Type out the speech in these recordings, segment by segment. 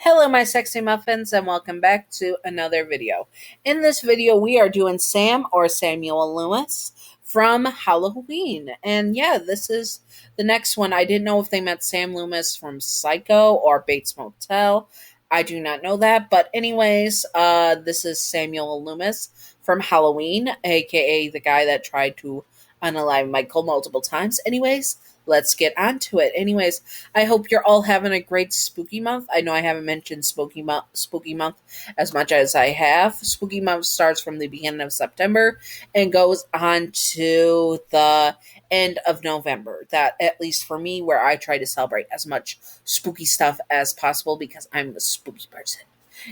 Hello, my sexy muffins, and welcome back to another video. In this video, we are doing Sam or Samuel Loomis from Halloween. And yeah, this is the next one. I didn't know if they meant Sam Loomis from Psycho or Bates Motel. I do not know that. But anyways, this is Samuel Loomis from Halloween, aka the guy that tried to unalive Michael multiple times. Anyways, let's get on to it. Anyways, I hope you're all having a great spooky month. I know I haven't mentioned spooky month as much as I have. Spooky month starts from the beginning of September and goes on to the end of November. That, at least for me, where I try to celebrate as much spooky stuff as possible because I'm a spooky person.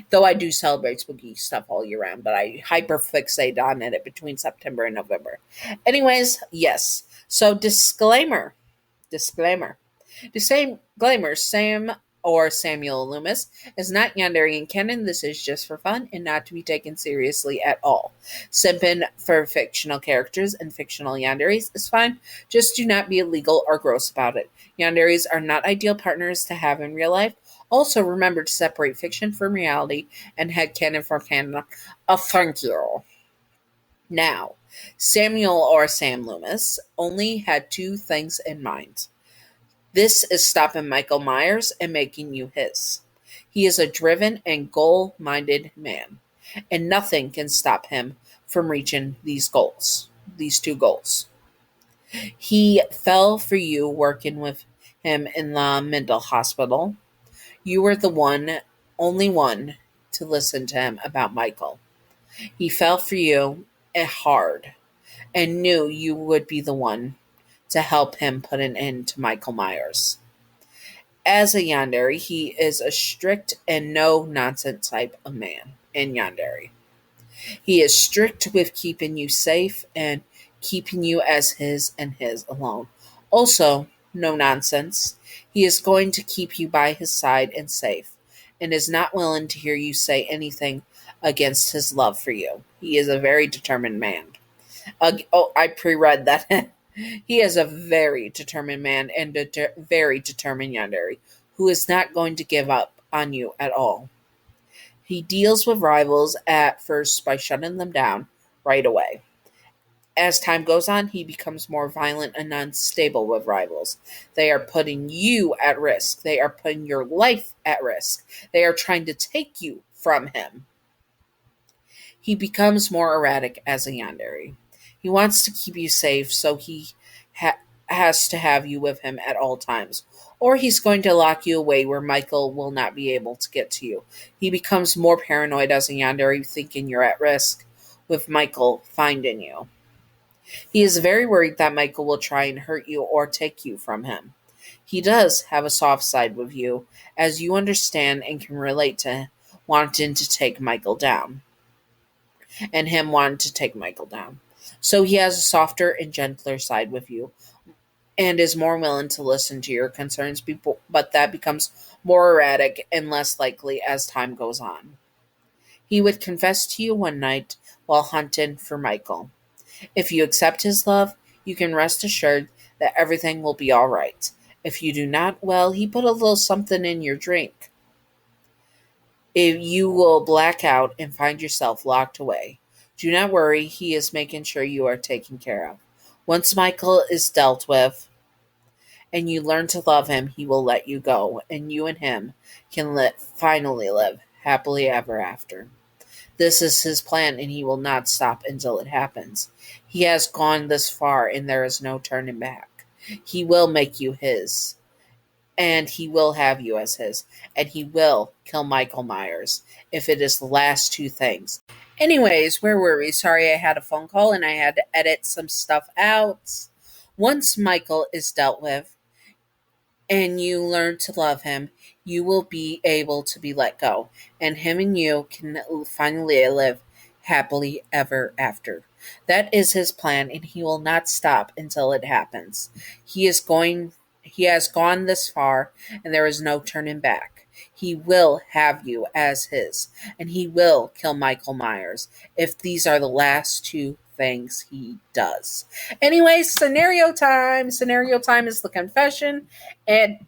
Though I do celebrate spooky stuff all year round, but I hyperfixate on it between September and November. Anyways, yes. So disclaimer. Disclaimer, Sam or Samuel Loomis is not Yandere in canon. This is just for fun and not to be taken seriously at all. Simping for fictional characters and fictional Yanderes is fine. Just do not be illegal or gross about it. Yanderes are not ideal partners to have in real life. Also, remember to separate fiction from reality and headcanon from canon. Thank you. Now, Samuel or Sam Loomis only had two things in mind. This is stopping Michael Myers and making you his. He is a driven and goal-minded man, and nothing can stop him from reaching these two goals. He fell for you working with him in the mental hospital. You were the only one to listen to him about Michael. He fell for you hard and knew you would be the one to help him put an end to Michael Myers. As a Yandere, he is a strict and no-nonsense type of man in Yandere. He is strict with keeping you safe and keeping you as his and his alone. Also, no nonsense. He is going to keep you by his side and safe, and is not willing to hear you say anything against his love for you. He is a very determined man. I pre-read that. He is a very determined man and a very determined Yandere who is not going to give up on you at all. He deals with rivals at first by shutting them down right away. As time goes on, he becomes more violent and unstable with rivals. They are putting you at risk. They are putting your life at risk. They are trying to take you from him. He becomes more erratic as a Yandere. He wants to keep you safe, so he has to have you with him at all times. Or he's going to lock you away where Michael will not be able to get to you. He becomes more paranoid as a Yandere, thinking you're at risk with Michael finding you. He is very worried that Michael will try and hurt you or take you from him. He does have a soft side with you, as you understand and can relate to wanting to take Michael down. And him wanting to take Michael down. So he has a softer and gentler side with you, and is more willing to listen to your concerns, but that becomes more erratic and less likely as time goes on. He would confess to you one night while hunting for Michael. If you accept his love, you can rest assured that everything will be all right. If you do not, well, he put a little something in your drink. If you will black out and find yourself locked away. Do not worry, he is making sure you are taken care of. Once Michael is dealt with and you learn to love him, he will let you go, and you and him can finally live happily ever after. This is his plan, and he will not stop until it happens. He has gone this far, and there is no turning back. He will make you his, and he will have you as his, and he will kill Michael Myers if it is the last two things. Anyways, where were we? Sorry, I had a phone call and I had to edit some stuff out. Once Michael is dealt with and you learn to love him, you will be able to be let go, and him and you can finally live happily ever after. That is his plan, and he will not stop until it happens. He has gone this far, and there is no turning back. He will have you as his, and he will kill Michael Myers if these are the last two things he does. Anyway, scenario time. Scenario time is the confession, and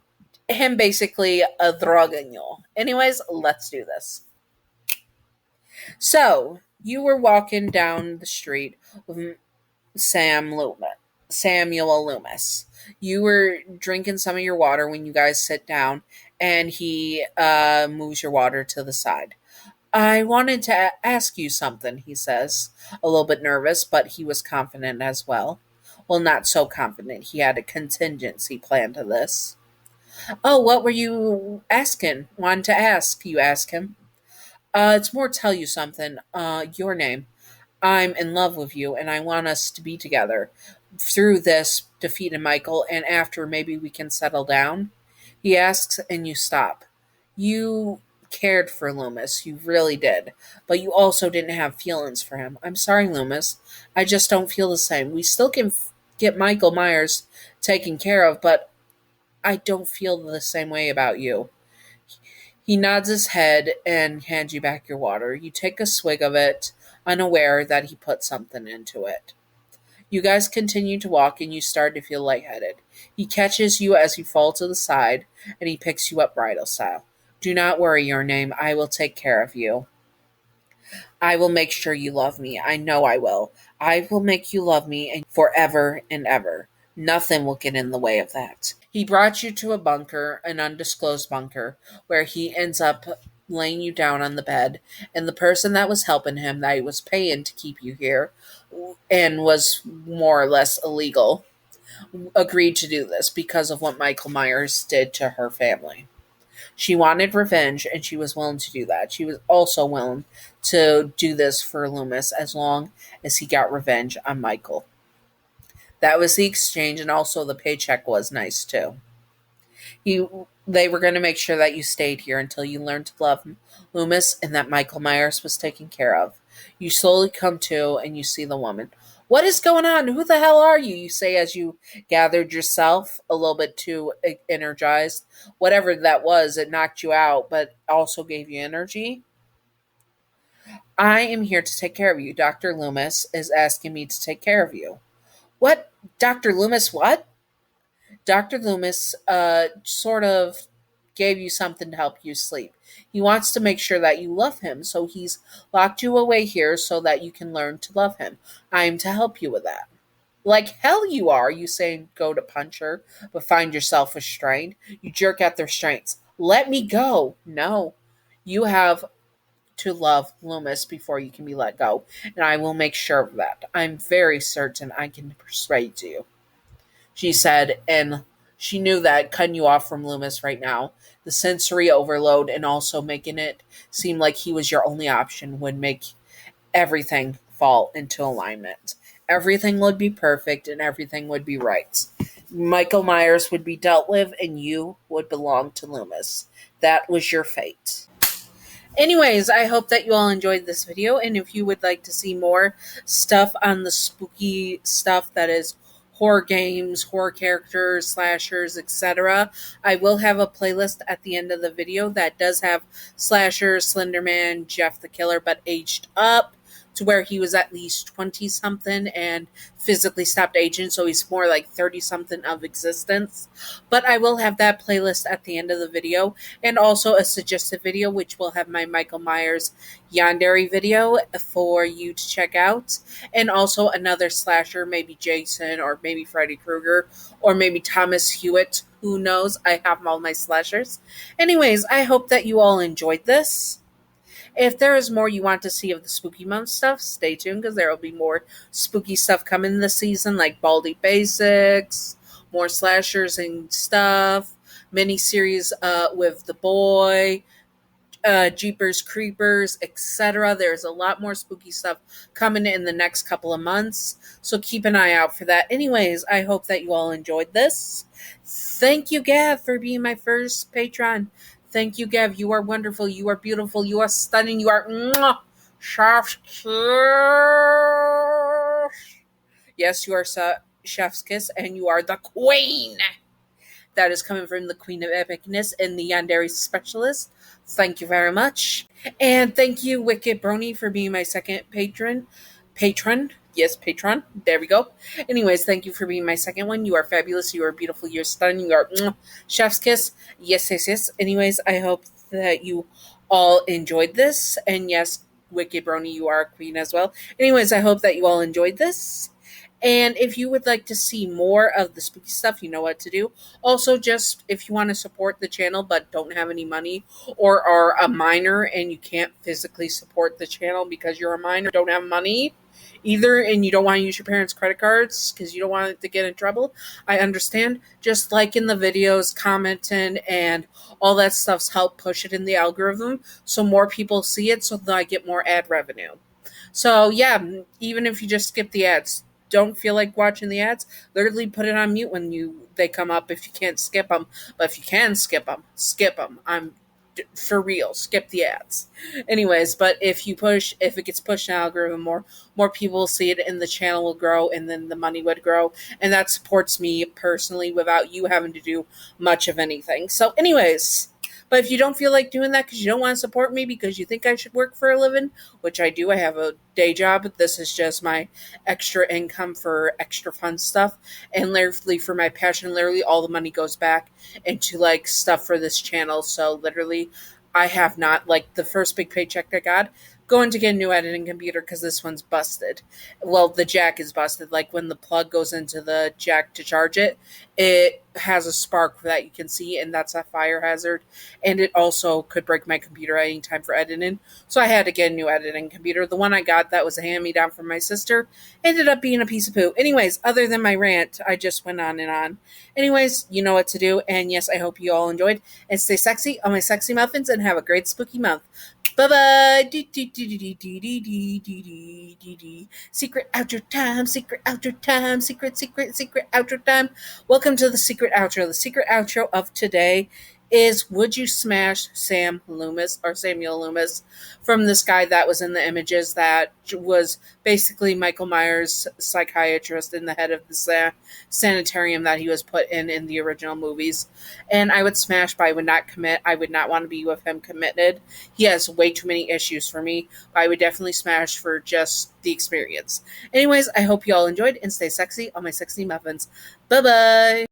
him basically a drogaño. Anyways, let's do this. So, you were walking down the street with Sam Loomis, Samuel Loomis. You were drinking some of your water when you guys sit down, and he moves your water to the side. I wanted to ask you something, he says, a little bit nervous, but he was confident as well. Well, not so confident. He had a contingency plan to this. Oh, what were you asking? Wanted to ask, you ask him. It's more tell you something. Your name. I'm in love with you and I want us to be together. Through this, defeated Michael, and after maybe we can settle down. He asks and you stop. You cared for Loomis, you really did, but you also didn't have feelings for him. I'm sorry, Loomis. I just don't feel the same. We still can get Michael Myers taken care of, but I don't feel the same way about you. He nods his head and hands you back your water. You take a swig of it, unaware that he put something into it. You guys continue to walk and you start to feel lightheaded. He catches you as you fall to the side and he picks you up bridal style. Do not worry, your name. I will take care of you. I will make sure you love me. I know I will. I will make you love me and forever and ever. Nothing will get in the way of that. He brought you to a bunker, an undisclosed bunker, where he ends up laying you down on the bed, and the person that was helping him, that he was paying to keep you here, and was more or less illegal, agreed to do this because of what Michael Myers did to her family. She wanted revenge, and she was willing to do that. She was also willing to do this for Loomis as long as he got revenge on Michael. That was the exchange, and also the paycheck was nice too. He, they were going to make sure that you stayed here until you learned to love Loomis and that Michael Myers was taken care of. You slowly come to, and you see the woman. What is going on? Who the hell are you? You say as you gathered yourself a little bit too energized. Whatever that was, it knocked you out, but also gave you energy. I am here to take care of you. Dr. Loomis is asking me to take care of you. What? Dr. Loomis, what? Dr. Loomis sort of gave you something to help you sleep. He wants to make sure that you love him, so he's locked you away here so that you can learn to love him. I am to help you with that. Like hell you are, you say go to punch her, but find yourself restrained. You jerk at the restraints. Let me go. No. You have to love Loomis before you can be let go, and I will make sure of that. I'm very certain I can persuade you, she said, and she knew that cutting you off from Loomis right now, the sensory overload, and also making it seem like he was your only option would make everything fall into alignment. Everything would be perfect and everything would be right. Michael Myers would be dealt with and you would belong to Loomis. That was your fate. Anyways, I hope that you all enjoyed this video, and if you would like to see more stuff on the spooky stuff that is horror games, horror characters, slashers, etc., I will have a playlist at the end of the video that does have slashers, Slenderman, Jeff the Killer, but aged up to where he was at least 20-something and physically stopped aging, so he's more like 30-something of existence. But I will have that playlist at the end of the video, and also a suggested video, which will have my Michael Myers Yandere video for you to check out, and also another slasher, maybe Jason, or maybe Freddy Krueger, or maybe Thomas Hewitt. Who knows? I have all my slashers. Anyways, I hope that you all enjoyed this. If there is more you want to see of the Spooky Month stuff, stay tuned because there will be more spooky stuff coming this season, like Baldy Basics, more slashers and stuff, mini-series with The Boy, Jeepers Creepers, etc. There's a lot more spooky stuff coming in the next couple of months, so keep an eye out for that. Anyways, I hope that you all enjoyed this. Thank you, Gav, for being my first patron. Thank you, Gav. You are wonderful. You are beautiful. You are stunning. You are chef's kiss. Yes, you are chef's kiss, and you are the queen. That is coming from the Queen of Epicness and the Yandere Specialist. Thank you very much. And thank you, Wicked Brony, for being my second patron. Yes, Patron. There we go. Anyways, thank you for being my second one. You are fabulous. You are beautiful. You're stunning. You are chef's kiss. Yes, yes, yes. Anyways, I hope that you all enjoyed this. And yes, Wicked Brony, you are a queen as well. Anyways, I hope that you all enjoyed this. And if you would like to see more of the spooky stuff, you know what to do. Also, just if you want to support the channel but don't have any money or are a minor and you can't physically support the channel because you're a minor, don't have money either, and you don't want to use your parents' credit cards because you don't want it to get in trouble, I understand. Just liking the videos, commenting, and all that stuff's help push it in the algorithm so more people see it so that I get more ad revenue. So yeah, even if you just skip the ads, don't feel like watching the ads, literally put it on mute when they come up if you can't skip them. But if you can skip them, skip them. For real, skip the ads. Anyways, but if it gets pushed in the algorithm, more people will see it, and the channel will grow, and then the money would grow, and that supports me personally without you having to do much of anything. So, anyways. But if you don't feel like doing that because you don't want to support me because you think I should work for a living, which I do, I have a day job. This is just my extra income for extra fun stuff. And literally for my passion, literally all the money goes back into like stuff for this channel. So literally I have not, like the first big paycheck I got, going to get a new editing computer because this one's busted. Well, the jack is busted. Like when the plug goes into the jack to charge it, it has a spark that you can see, and that's a fire hazard. And it also could break my computer at any time for editing. So I had to get a new editing computer. The one I got that was a hand-me-down from my sister ended up being a piece of poo. Anyways, other than my rant, I just went on and on. Anyways, you know what to do. And yes, I hope you all enjoyed. And stay sexy on my sexy muffins and have a great spooky month. Bye-bye. Secret outro time. Secret outro time. Secret outro time. Welcome to the secret outro. The secret outro of today is would you smash Sam Loomis or Samuel Loomis from this guy that was in the images that was basically Michael Myers' psychiatrist in the head of the sanitarium that he was put in the original movies. And I would smash, but I would not commit. I would not want to be with him committed. He has way too many issues for me, but I would definitely smash for just the experience. Anyways, I hope you all enjoyed and stay sexy on my sexy muffins. Bye-bye.